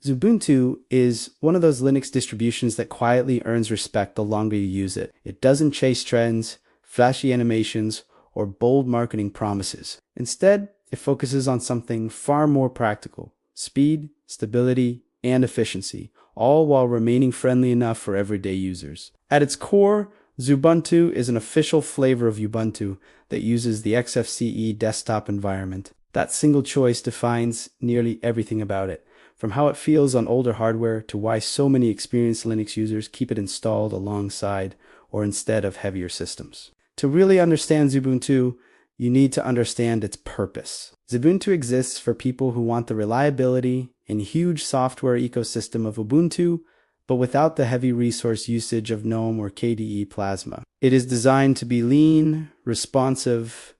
Xubuntu is one of those Linux distributions that quietly earns respect the longer you use it. It doesn't chase trends, flashy animations, or bold marketing promises. Instead, it focuses on something far more practical: speed, stability, and efficiency, all while remaining friendly enough for everyday users. At its core, Xubuntu is an official flavor of Ubuntu that uses the Xfce desktop environment. That single choice defines nearly everything about it, from how it feels on older hardware to why so many experienced Linux users keep it installed alongside or instead of heavier systems. To really understand Xubuntu, you need to understand its purpose. Xubuntu exists for people who want the reliability and huge software ecosystem of Ubuntu, but without the heavy resource usage of GNOME or KDE Plasma. It is designed to be lean, responsive,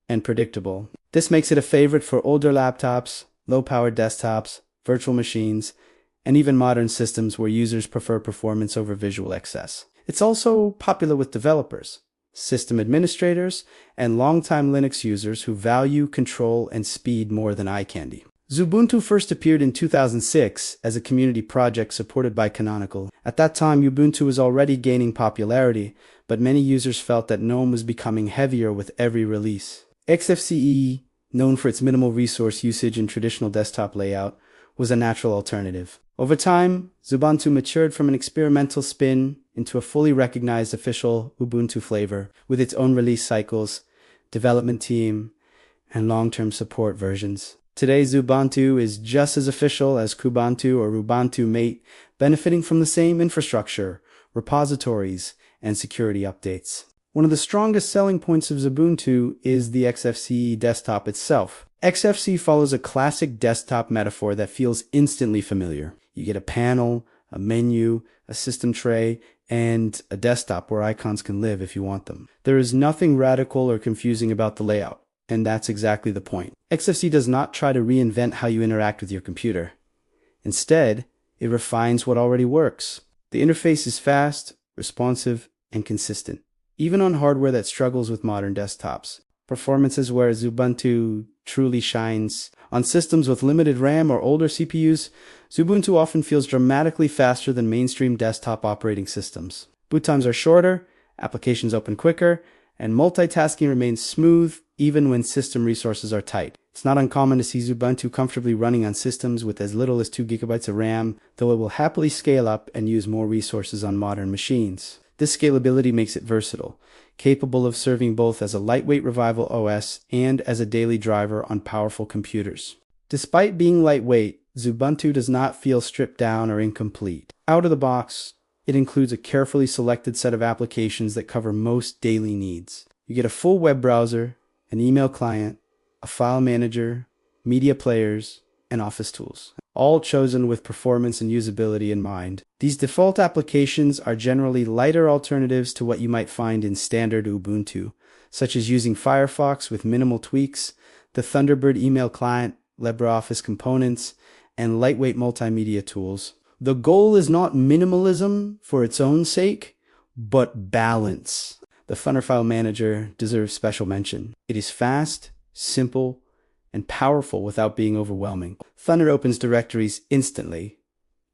and predictable. This makes it a favorite for older laptops, low-powered desktops, virtual machines, and even modern systems where users prefer performance over visual excess. It's also popular with developers, system administrators, and longtime Linux users who value control and speed more than eye candy. Xubuntu first appeared in 2006 as a community project supported by Canonical. At that time, Ubuntu was already gaining popularity, but many users felt that GNOME was becoming heavier with every release. Xfce, known for its minimal resource usage and traditional desktop layout, was a natural alternative. Over time, Xubuntu matured from an experimental spin into a fully recognized official Ubuntu flavor with its own release cycles, development team, and long-term support versions. Today, Xubuntu is just as official as Kubuntu or Ubuntu Mate, benefiting from the same infrastructure, repositories, and security updates. One of the strongest selling points of Xubuntu is the Xfce desktop itself. Xfce follows a classic desktop metaphor that feels instantly familiar. You get a panel, a menu, a system tray, and a desktop where icons can live if you want them. There is nothing radical or confusing about the layout, and that's exactly the point. Xfce does not try to reinvent how you interact with your computer. Instead, it refines what already works. The interface is fast, responsive, and consistent, even on hardware that struggles with modern desktops. Performance is where Xubuntu truly shines. On systems with limited RAM or older CPUs, Xubuntu often feels dramatically faster than mainstream desktop operating systems. Boot times are shorter, applications open quicker, and multitasking remains smooth even when system resources are tight. It's not uncommon to see Xubuntu comfortably running on systems with as little as 2 GB of RAM, though it will happily scale up and use more resources on modern machines. This scalability makes it versatile, capable of serving both as a lightweight revival OS and as a daily driver on powerful computers. Despite being lightweight, Xubuntu does not feel stripped down or incomplete. Out of the box, it includes a carefully selected set of applications that cover most daily needs. You get a full web browser, an email client, a file manager, media players, and office tools, all chosen with performance and usability in mind. These default applications are generally lighter alternatives to what you might find in standard Ubuntu, such as using Firefox with minimal tweaks, the Thunderbird email client, LibreOffice components, and lightweight multimedia tools. The goal is not minimalism for its own sake, but balance. The Thunar file manager deserves special mention. It is fast, simple, and powerful without being overwhelming. Thunar opens directories instantly,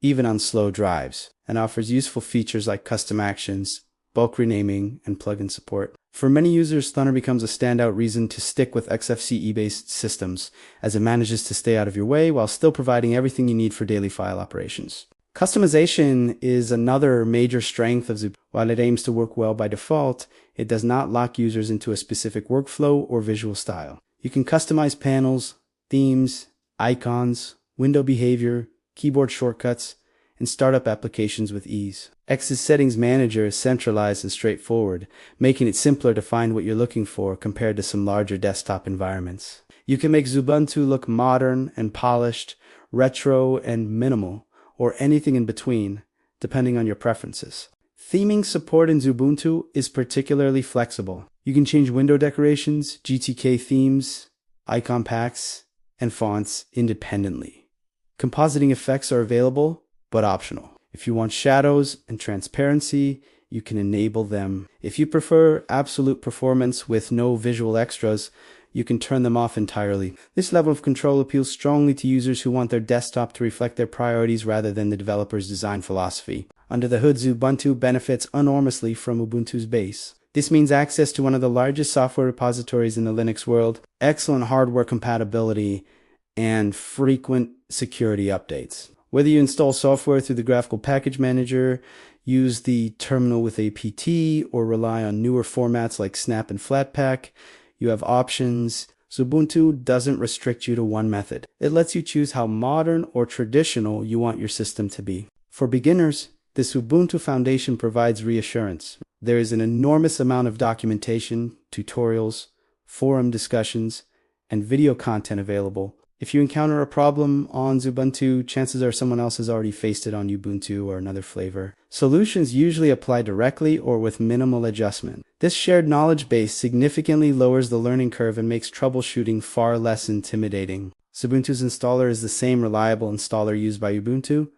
even on slow drives, and offers useful features like custom actions, bulk renaming, and plugin support. For many users, Thunar becomes a standout reason to stick with Xfce-based systems, as it manages to stay out of your way while still providing everything you need for daily file operations. Customization is another major strength of Xubuntu. While it aims to work well by default, it does not lock users into a specific workflow or visual style. You can customize panels, themes, icons, window behavior, keyboard shortcuts, and startup applications with ease. X's settings manager is centralized and straightforward, making it simpler to find what you're looking for compared to some larger desktop environments. You can make Xubuntu look modern and polished, retro and minimal, or anything in between, depending on your preferences. Theming support in Xubuntu is particularly flexible. You can change window decorations, GTK themes, icon packs, and fonts independently. Compositing effects are available, but optional. If you want shadows and transparency, you can enable them. If you prefer absolute performance with no visual extras, you can turn them off entirely. This level of control appeals strongly to users who want their desktop to reflect their priorities rather than the developer's design philosophy. Under the hood, Xubuntu benefits enormously from Ubuntu's base. This means access to one of the largest software repositories in the Linux world, excellent hardware compatibility, and frequent security updates. Whether you install software through the graphical package manager, use the terminal with apt, or rely on newer formats like Snap and Flatpak, you have options. Xubuntu doesn't restrict you to one method. It lets you choose how modern or traditional you want your system to be. For beginners, this Ubuntu Foundation provides reassurance. There is an enormous amount of documentation, tutorials, forum discussions, and video content available. If you encounter a problem on Xubuntu, chances are someone else has already faced it on Ubuntu or another flavor. Solutions usually apply directly or with minimal adjustment. This shared knowledge base significantly lowers the learning curve and makes troubleshooting far less intimidating. Xubuntu's installer is the same reliable installer used by Ubuntu.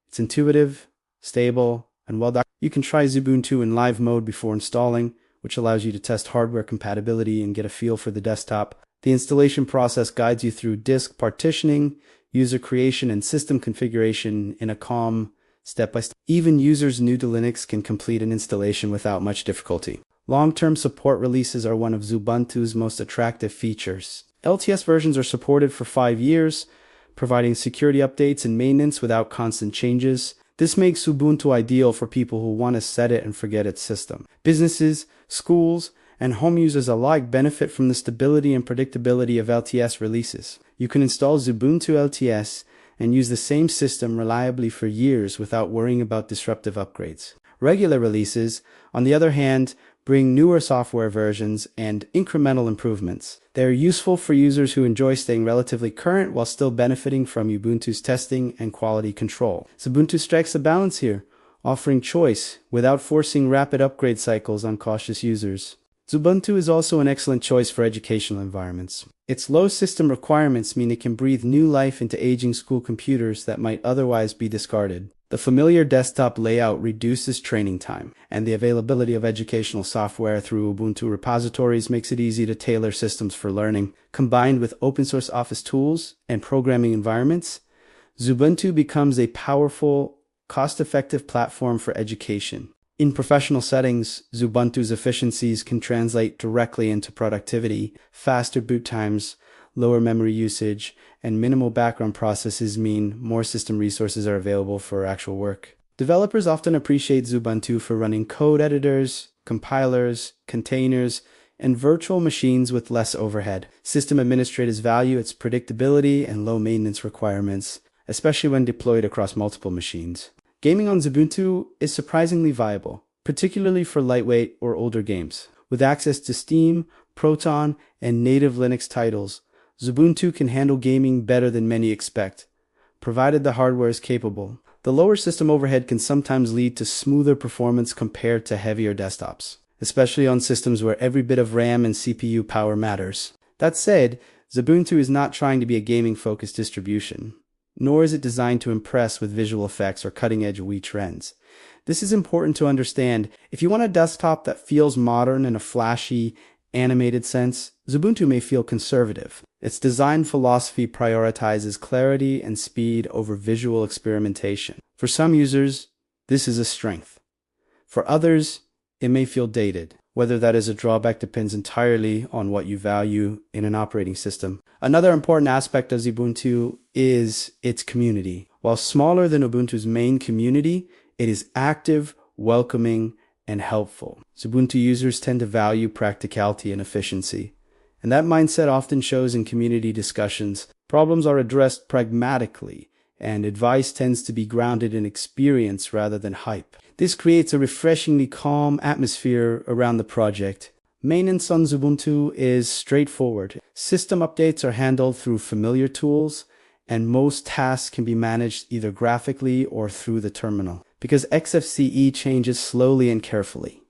It's intuitive, stable, and well documented. You can try Xubuntu in live mode before installing, which allows you to test hardware compatibility and get a feel for the desktop. The installation process guides you through disk partitioning, user creation, and system configuration in a calm, step-by-step. Even users new to Linux can complete an installation without much difficulty. Long-term support releases are one of Xubuntu's most attractive features. LTS versions are supported for 5 years, providing security updates and maintenance without constant changes. This makes Ubuntu ideal for people who want to set it and forget it system. Businesses, schools, and home users alike benefit from the stability and predictability of LTS releases. You can install Xubuntu LTS and use the same system reliably for years without worrying about disruptive upgrades. Regular releases, on the other hand, bring newer software versions and incremental improvements. They are useful for users who enjoy staying relatively current while still benefiting from Ubuntu's testing and quality control. Xubuntu strikes a balance here, offering choice without forcing rapid upgrade cycles on cautious users. Xubuntu is also an excellent choice for educational environments. Its low system requirements mean it can breathe new life into aging school computers that might otherwise be discarded. The familiar desktop layout reduces training time, and the availability of educational software through Ubuntu repositories makes it easy to tailor systems for learning. Combined with open-source office tools and programming environments, Xubuntu becomes a powerful, cost-effective platform for education. In professional settings, Xubuntu's efficiencies can translate directly into productivity. Faster boot times, lower memory usage, and minimal background processes mean more system resources are available for actual work. Developers often appreciate Xubuntu for running code editors, compilers, containers, and virtual machines with less overhead. System administrators value its predictability and low maintenance requirements, especially when deployed across multiple machines. Gaming on Xubuntu is surprisingly viable, particularly for lightweight or older games. With access to Steam, Proton, and native Linux titles, Xubuntu can handle gaming better than many expect, provided the hardware is capable. The lower system overhead can sometimes lead to smoother performance compared to heavier desktops, especially on systems where every bit of RAM and CPU power matters. That said, Xubuntu is not trying to be a gaming-focused distribution, nor is it designed to impress with visual effects or cutting-edge Wii trends. This is important to understand. If you want a desktop that feels modern in a flashy, animated sense, Xubuntu may feel conservative. Its design philosophy prioritizes clarity and speed over visual experimentation. For some users, this is a strength. For others, it may feel dated. Whether that is a drawback depends entirely on what you value in an operating system. Another important aspect of Xubuntu is its community. While smaller than Ubuntu's main community, it is active, welcoming, and helpful. Xubuntu users tend to value practicality and efficiency, and that mindset often shows in community discussions. Problems are addressed pragmatically, and advice tends to be grounded in experience rather than hype. This creates a refreshingly calm atmosphere around the project. Maintenance on Xubuntu is straightforward. System updates are handled through familiar tools, and most tasks can be managed either graphically or through the terminal. Because Xfce changes slowly and carefully,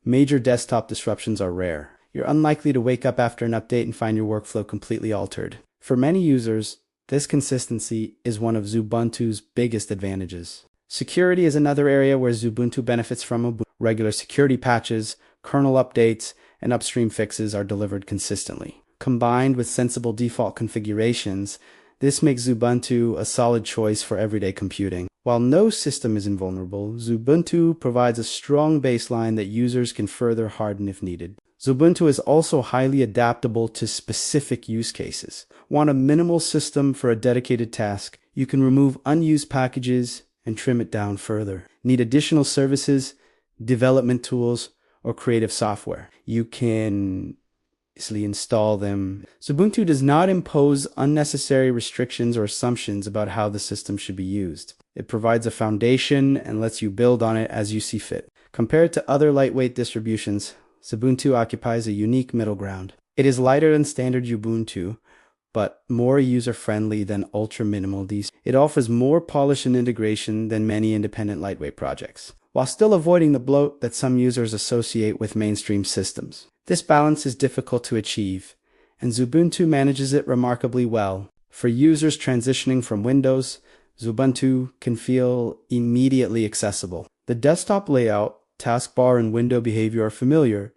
major desktop disruptions are rare. You're unlikely to wake up after an update and find your workflow completely altered. For many users, this consistency is one of Xubuntu's biggest advantages. Security is another area where Xubuntu benefits from Ubuntu. Regular security patches, kernel updates, and upstream fixes are delivered consistently. Combined with sensible default configurations, this makes Xubuntu a solid choice for everyday computing. While no system is invulnerable, Xubuntu provides a strong baseline that users can further harden if needed. Xubuntu is also highly adaptable to specific use cases. Want a minimal system for a dedicated task? You can remove unused packages and trim it down further. Need additional services, development tools, or creative software? You can easily install them. Xubuntu does not impose unnecessary restrictions or assumptions about how the system should be used. It provides a foundation and lets you build on it as you see fit. Compared to other lightweight distributions, Xubuntu occupies a unique middle ground. It is lighter than standard Ubuntu, but more user-friendly than ultra-minimal Distro. It offers more polish and integration than many independent lightweight projects, while still avoiding the bloat that some users associate with mainstream systems. This balance is difficult to achieve, and Xubuntu manages it remarkably well. For users transitioning from Windows, Xubuntu can feel immediately accessible. The desktop layout, taskbar, and window behavior are familiar,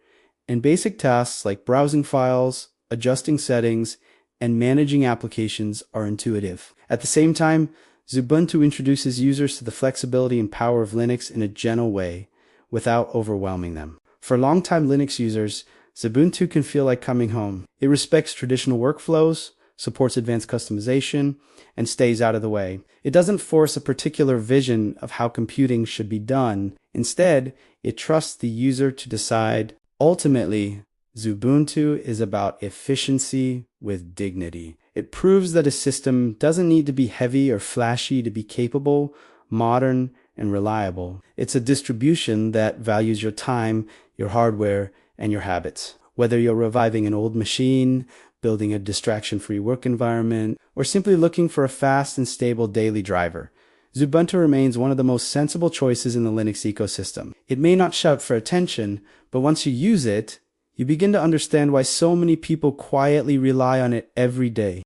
and basic tasks like browsing files, adjusting settings, and managing applications are intuitive. At the same time, Xubuntu introduces users to the flexibility and power of Linux in a gentle way, without overwhelming them. For longtime Linux users, Xubuntu can feel like coming home. It respects traditional workflows, supports advanced customization, and stays out of the way. It doesn't force a particular vision of how computing should be done. Instead, it trusts the user to decide. Ultimately, Xubuntu is about efficiency with dignity. It proves that a system doesn't need to be heavy or flashy to be capable, modern, and reliable. It's a distribution that values your time, your hardware, and your habits. Whether you're reviving an old machine, building a distraction-free work environment, or simply looking for a fast and stable daily driver, Xubuntu remains one of the most sensible choices in the Linux ecosystem. It may not shout for attention, but once you use it, you begin to understand why so many people quietly rely on it every day.